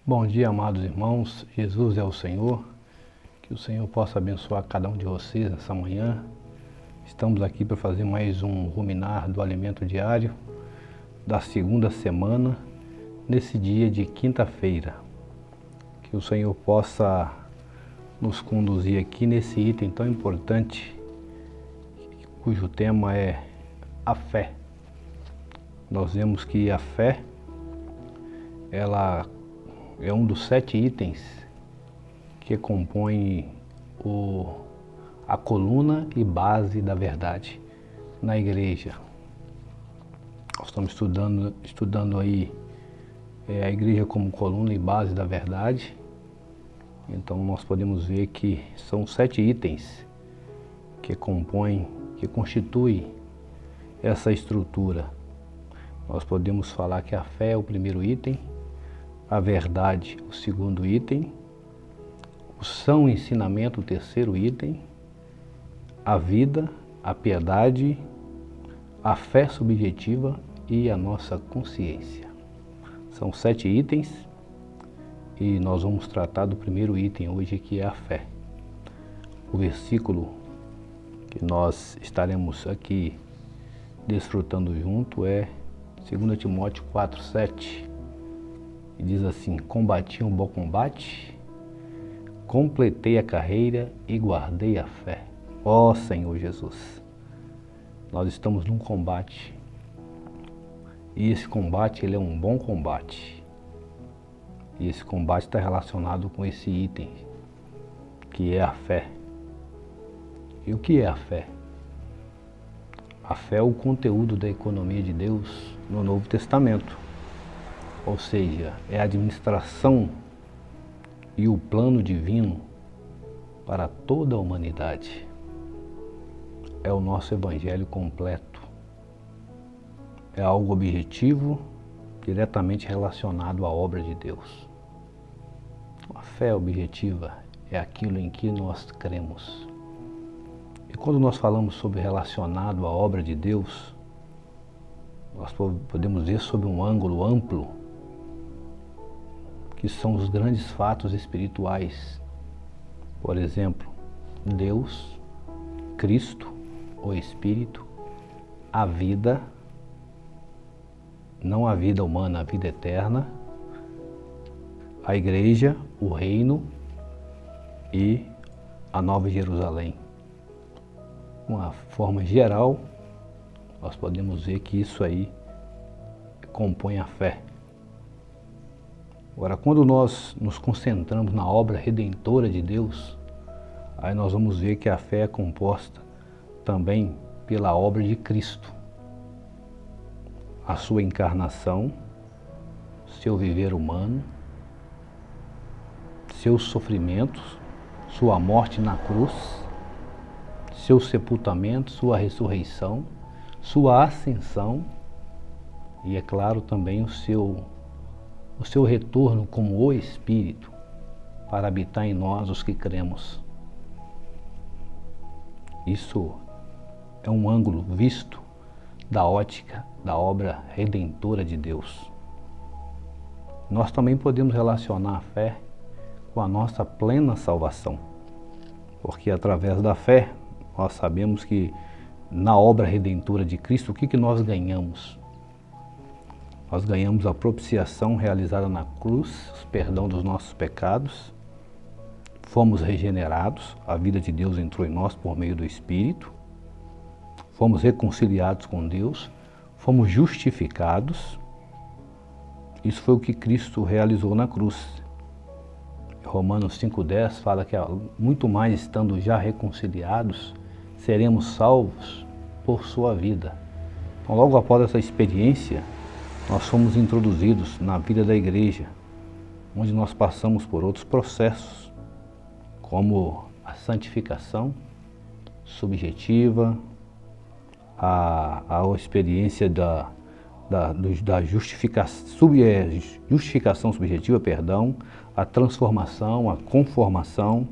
Bom dia, amados irmãos. Jesus é o Senhor. Que o Senhor possa abençoar cada um de vocês nessa manhã. Estamos aqui para fazer mais um ruminar do alimento diário da segunda semana, nesse dia de quinta-feira. Que o Senhor possa nos conduzir aqui nesse item tão importante, cujo tema é a fé. Nós vemos que a fé, ela é um dos 7 itens que compõem a coluna e base da verdade na igreja. Nós estamos estudando aí a igreja como coluna e base da verdade. Então nós podemos ver que são 7 itens que compõem, que constituem essa estrutura. Nós podemos falar que a fé é o primeiro item, a verdade o segundo item, o são ensinamento o terceiro item, a vida, a piedade, a fé subjetiva e a nossa consciência. São 7 itens e nós vamos tratar do primeiro item hoje, que é a fé. O versículo que nós estaremos aqui desfrutando junto é 2 Timóteo 4:7, e diz assim: combati um bom combate, completei a carreira e guardei a fé. Ó Senhor Jesus, nós estamos num combate, e esse combate ele é um bom combate, e esse combate está relacionado com esse item, que é a fé. E o que é a fé? A fé é o conteúdo da economia de Deus no Novo Testamento, ou seja, é a administração e o plano divino para toda a humanidade. É o nosso evangelho completo. É algo objetivo, diretamente relacionado à obra de Deus. A fé objetiva é aquilo em que nós cremos. E quando nós falamos sobre relacionado à obra de Deus, nós podemos ver sob um ângulo amplo, que são os grandes fatos espirituais. Por exemplo, Deus, Cristo, o Espírito, a vida, não a vida humana, a vida eterna, a igreja, o reino e a Nova Jerusalém. De uma forma geral, nós podemos ver que isso aí compõe a fé. Agora, quando nós nos concentramos na obra redentora de Deus, aí nós vamos ver que a fé é composta também pela obra de Cristo. A sua encarnação, seu viver humano, seus sofrimentos, sua morte na cruz, seu sepultamento, sua ressurreição, sua ascensão e, é claro, também o seu retorno como o Espírito para habitar em nós os que cremos. Isso é um ângulo visto da ótica da obra redentora de Deus. Nós também podemos relacionar a fé com a nossa plena salvação, porque através da fé nós sabemos que na obra redentora de Cristo, o que nós ganhamos? Nós ganhamos a propiciação realizada na cruz, o perdão dos nossos pecados, fomos regenerados, a vida de Deus entrou em nós por meio do Espírito, fomos reconciliados com Deus, fomos justificados. Isso foi o que Cristo realizou na cruz. Romanos 5:10 fala que muito mais estando já reconciliados, seremos salvos por sua vida. Então, logo após essa experiência, nós fomos introduzidos na vida da igreja, onde nós passamos por outros processos, como a santificação subjetiva, a experiência da justificação subjetiva, a transformação, a conformação,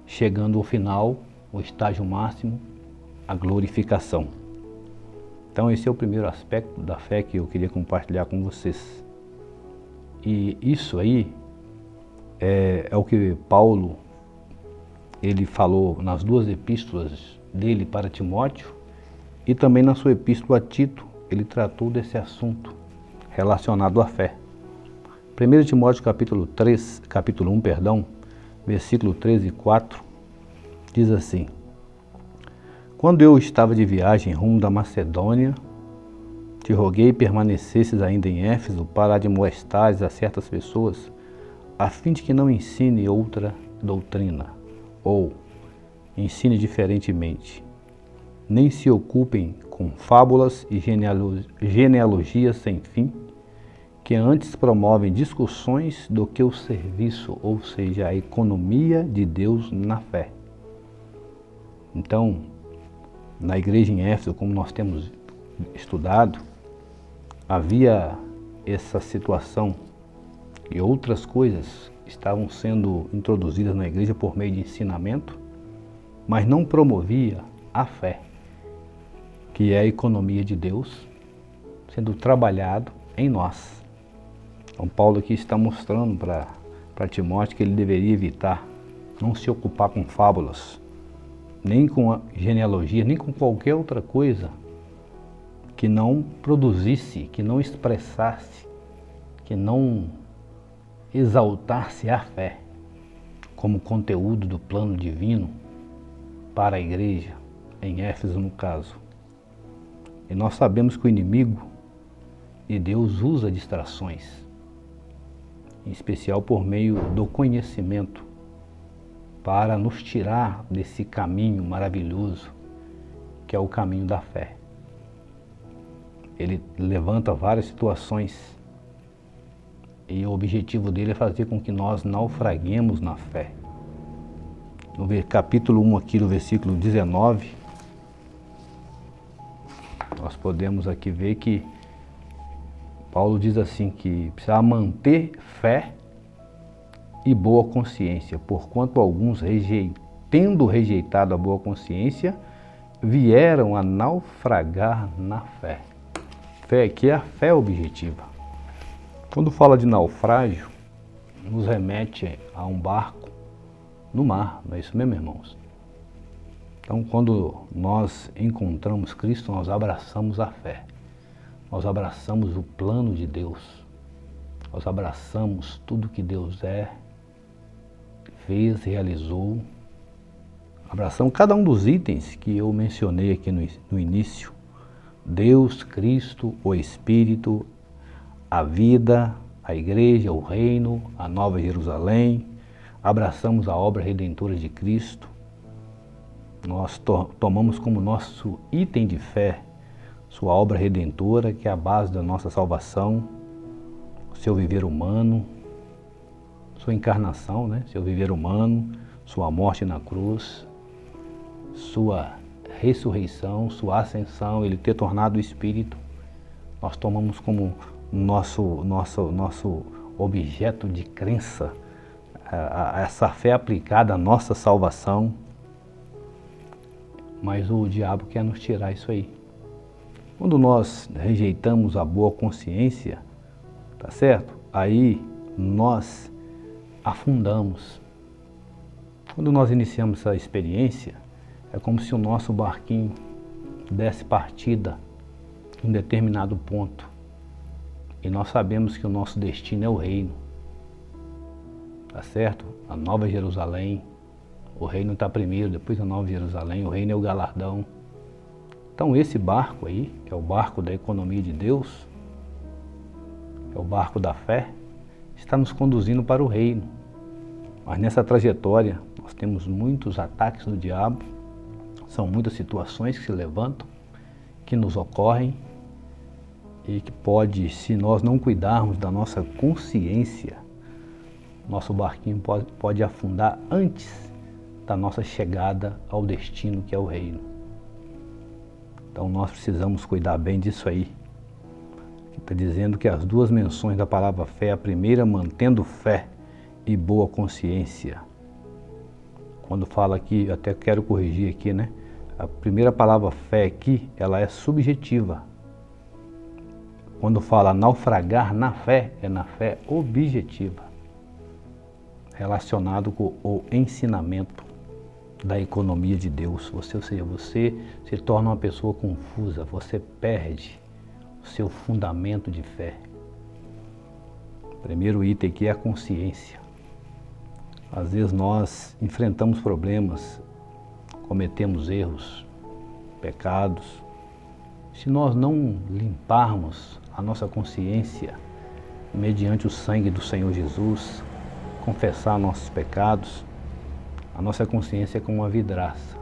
chegando ao final, o estágio máximo, a glorificação. Então esse é o primeiro aspecto da fé que eu queria compartilhar com vocês. E isso aí é o que Paulo ele falou nas duas epístolas dele para Timóteo, e também na sua epístola a Tito, ele tratou desse assunto relacionado à fé. 1 Timóteo capítulo 1, versículo 13 e 4, diz assim: Quando eu estava de viagem rumo da Macedônia, te roguei permanecesses ainda em Éfeso para admoestares a certas pessoas, a fim de que não ensine outra doutrina, ou ensine diferentemente, nem se ocupem com fábulas e genealogias sem fim, que antes promovem discussões do que o serviço, ou seja, a economia de Deus na fé. Então, na igreja em Éfeso, como nós temos estudado, havia essa situação e outras coisas estavam sendo introduzidas na igreja por meio de ensinamento, mas não promovia a fé, que é a economia de Deus sendo trabalhado em nós. Então Paulo aqui está mostrando para Timóteo que ele deveria evitar, não se ocupar com fábulas, nem com a genealogia, nem com qualquer outra coisa que não produzisse, que não expressasse, que não exaltasse a fé como conteúdo do plano divino para a igreja, em Éfeso no caso. E nós sabemos que o inimigo de Deus usa distrações, em especial por meio do conhecimento, para nos tirar desse caminho maravilhoso que é o caminho da fé. Ele levanta várias situações e o objetivo dele é fazer com que nós naufraguemos na fé. No capítulo 1 aqui, no versículo 19, nós podemos aqui ver que Paulo diz assim que precisa manter fé e boa consciência, porquanto alguns, tendo rejeitado a boa consciência, vieram a naufragar na fé. Fé aqui é a fé objetiva. Quando fala de naufrágio, nos remete a um barco no mar, não é isso mesmo, irmãos? Então, quando nós encontramos Cristo, nós abraçamos a fé. Nós abraçamos o plano de Deus. Nós abraçamos tudo que Deus fez, realizou. Abraçamos cada um dos itens que eu mencionei aqui no início. Deus, Cristo, o Espírito, a vida, a igreja, o reino, a Nova Jerusalém. Abraçamos a obra redentora de Cristo. Nós tomamos como nosso item de fé sua obra redentora, que é a base da nossa salvação, seu viver humano, sua encarnação, seu viver humano, sua morte na cruz, sua ressurreição, sua ascensão, ele ter tornado o Espírito. Nós tomamos como nosso objeto de crença essa fé aplicada à nossa salvação. Mas o diabo quer nos tirar isso aí. Quando nós rejeitamos a boa consciência, tá certo? Aí nós afundamos. Quando nós iniciamos essa experiência, é como se o nosso barquinho desse partida em um determinado ponto. E nós sabemos que o nosso destino é o reino. Tá certo? A Nova Jerusalém. O reino está primeiro, depois a Nova Jerusalém. O reino é o galardão. Então esse barco aí, que é o barco da economia de Deus, é o barco da fé, está nos conduzindo para o reino. Mas nessa trajetória nós temos muitos ataques do diabo, são muitas situações que se levantam, que nos ocorrem e que pode, se nós não cuidarmos da nossa consciência, nosso barquinho pode afundar antes da nossa chegada ao destino que é o reino. Então nós precisamos cuidar bem disso aí. Está dizendo que as duas menções da palavra fé, a primeira mantendo fé e boa consciência. Quando fala aqui, eu até quero corrigir aqui, a primeira palavra fé aqui, ela é subjetiva. Quando fala naufragar na fé, é na fé objetiva. relacionado com o ensinamento da economia de Deus. Ou seja, você se torna uma pessoa confusa, você perde o seu fundamento de fé. O primeiro item aqui é a consciência. Às vezes nós enfrentamos problemas, cometemos erros, pecados. Se nós não limparmos a nossa consciência mediante o sangue do Senhor Jesus, confessar nossos pecados, a nossa consciência é como uma vidraça,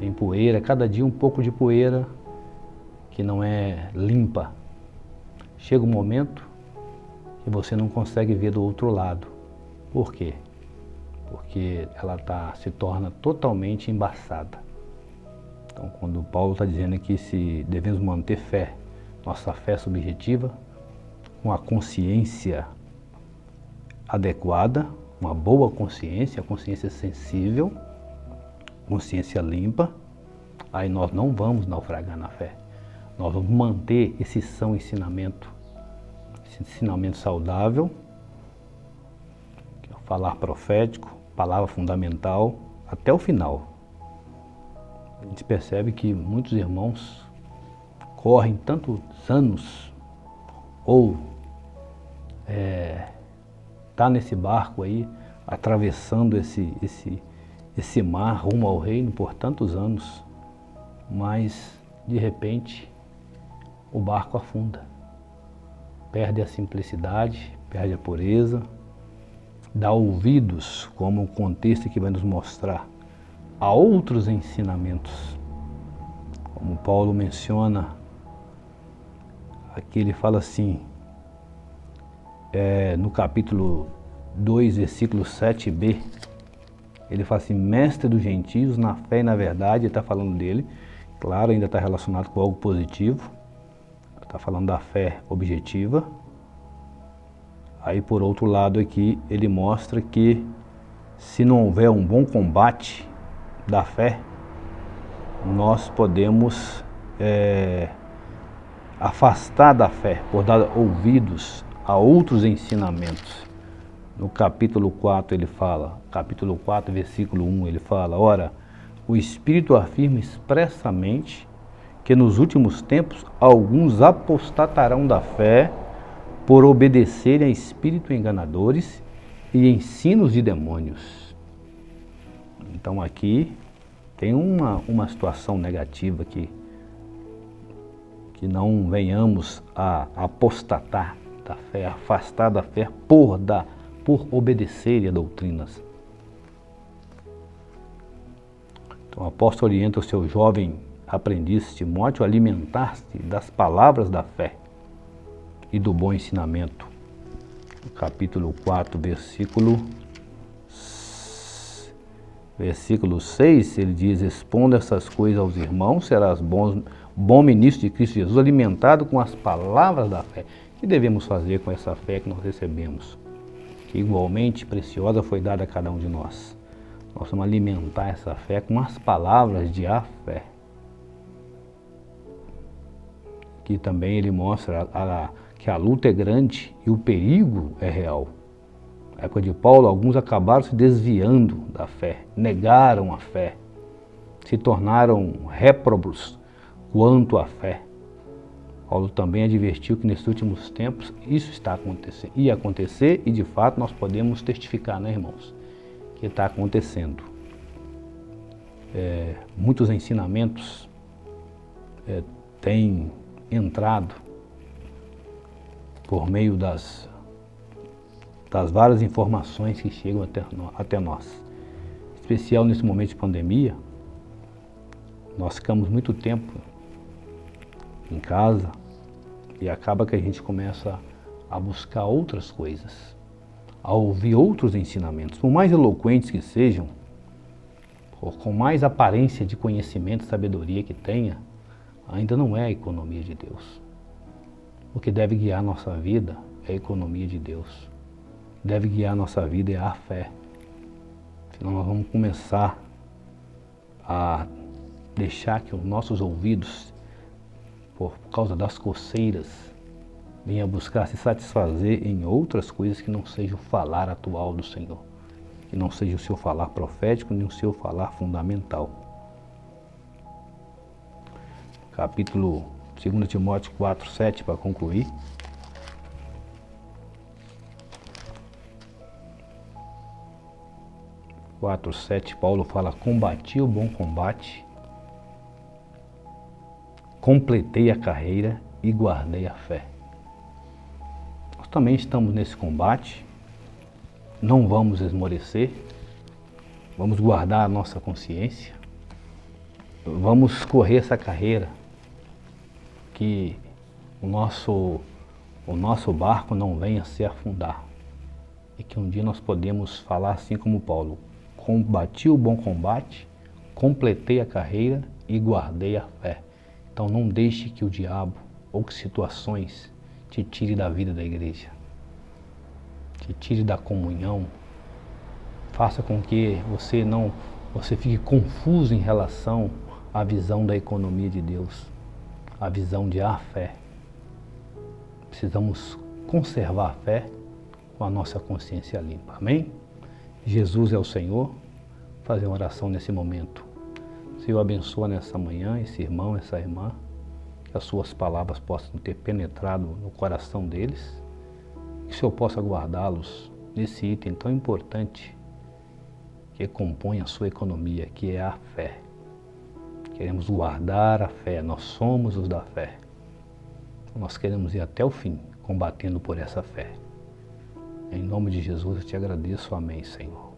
em poeira, cada dia um pouco de poeira que não é limpa. Chega um momento que você não consegue ver do outro lado. Por quê? Porque ela se torna totalmente embaçada. Então, quando Paulo está dizendo aqui se devemos manter fé, nossa fé subjetiva, com a consciência adequada, uma boa consciência, a consciência sensível, consciência limpa, aí nós não vamos naufragar na fé. Nós vamos manter esse são ensinamento, esse ensinamento saudável, que é o falar profético, palavra fundamental, até o final. A gente percebe que muitos irmãos correm tantos anos ou tá nesse barco aí, atravessando esse mar rumo ao reino por tantos anos, mas de repente o barco afunda, perde a simplicidade, perde a pureza, dá ouvidos, como o contexto que vai nos mostrar, a outros ensinamentos. Como Paulo menciona, aqui ele fala assim, no capítulo 2, versículo 7b, ele fala assim, mestre dos gentios na fé e na verdade, ele está falando dele, claro, ainda está relacionado com algo positivo, está falando da fé objetiva. Aí por outro lado aqui, ele mostra que se não houver um bom combate da fé, nós podemos afastar da fé, por dar ouvidos a outros ensinamentos. No capítulo 4 ele fala, capítulo 4, versículo 1, ele fala, ora, o Espírito afirma expressamente que nos últimos tempos alguns apostatarão da fé por obedecerem a espíritos enganadores e ensinos de demônios. Então aqui tem uma situação negativa aqui, que não venhamos a apostatar da fé, afastar da fé por obedecer a doutrinas. Então o apóstolo orienta o seu jovem aprendiz Timóteo a alimentar-se das palavras da fé e do bom ensinamento. No capítulo 4, versículo 6, ele diz, expondo essas coisas aos irmãos, serás bom ministro de Cristo Jesus, alimentado com as palavras da fé. O que devemos fazer com essa fé que nós recebemos? Que igualmente preciosa foi dada a cada um de nós. Nós vamos alimentar essa fé com as palavras de a fé. Que também ele mostra que a luta é grande e o perigo é real. Na época de Paulo, alguns acabaram se desviando da fé, negaram a fé, se tornaram réprobos quanto à fé. Paulo também advertiu que nesses últimos tempos isso está acontecendo, ia acontecer e de fato nós podemos testificar, né, irmãos, que está acontecendo. Muitos ensinamentos têm entrado por meio das várias informações que chegam até nós. Em especial nesse momento de pandemia, nós ficamos muito tempo em casa e acaba que a gente começa a buscar outras coisas, a ouvir outros ensinamentos, por mais eloquentes que sejam, ou com mais aparência de conhecimento e sabedoria que tenha, ainda não é a economia de Deus. O que deve guiar a nossa vida é a economia de Deus. Deve guiar a nossa vida é a fé. Senão nós vamos começar a deixar que os nossos ouvidos, por causa das coceiras, venha buscar se satisfazer em outras coisas que não seja o falar atual do Senhor, que não seja o seu falar profético, nem o seu falar fundamental. Capítulo 2 Timóteo 4, 7, para concluir. Quatro, 7, Paulo fala: combati o bom combate, completei a carreira e guardei a fé. Nós também estamos nesse combate, não vamos esmorecer, vamos guardar a nossa consciência, vamos correr essa carreira, que o nosso barco não venha se afundar, e que um dia nós podemos falar assim como Paulo: combati o bom combate, completei a carreira e guardei a fé. Então não deixe que o diabo ou que situações te tire da vida da igreja, te tire da comunhão, faça com que você fique confuso em relação à visão da economia de Deus, a visão de a fé. Precisamos conservar a fé com a nossa consciência limpa. Amém? Jesus é o Senhor. Fazer uma oração nesse momento. Senhor, abençoa nessa manhã esse irmão, essa irmã, que as suas palavras possam ter penetrado no coração deles, que o Senhor possa guardá-los nesse item tão importante que compõe a sua economia, que é a fé. Queremos guardar a fé, nós somos os da fé. Nós queremos ir até o fim, combatendo por essa fé. Em nome de Jesus eu te agradeço, amém, Senhor.